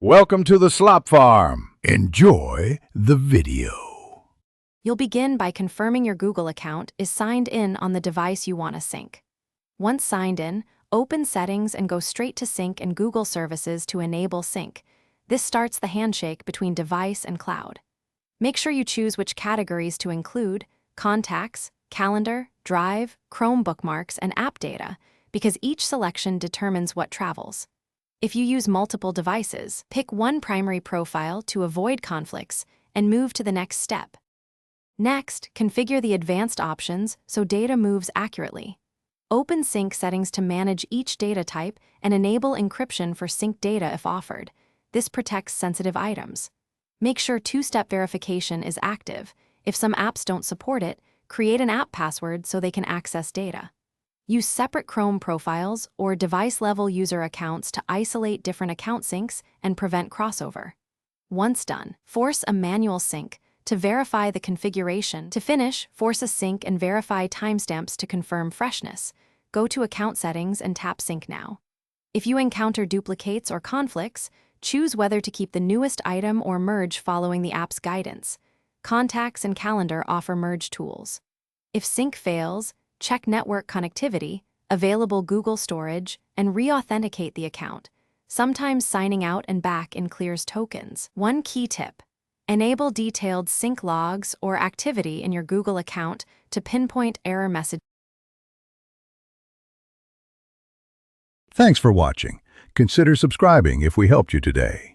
Welcome to the Slop Farm. Enjoy the video. You'll begin by confirming your Google account is signed in on the device you want to sync. Once signed in, open Settings and go straight to Sync and Google Services to enable sync. This starts the handshake between device and cloud. Make sure you choose which categories to include: contacts, calendar, drive, Chrome bookmarks, and app data, because each selection determines what travels. If you use multiple devices, pick one primary profile to avoid conflicts and move to the next step. Next, configure the advanced options so data moves accurately. Open Sync settings to manage each data type and enable encryption for sync data if offered. This protects sensitive items. Make sure two-step verification is active. If some apps don't support it, create an app password so they can access data. Use separate Chrome profiles or device-level user accounts to isolate different account syncs and prevent crossover. Once done, force a manual sync to verify the configuration. To finish, force a sync and verify timestamps to confirm freshness. Go to Account Settings and tap Sync Now. If you encounter duplicates or conflicts, choose whether to keep the newest item or merge following the app's guidance. Contacts and Calendar offer merge tools. If sync fails, check network connectivity, available Google storage, and re-authenticate the account. Sometimes signing out and back in clears tokens. One key tip: enable detailed sync logs or activity in your Google account to pinpoint error messages. Thanks for watching. Consider subscribing if we helped you today.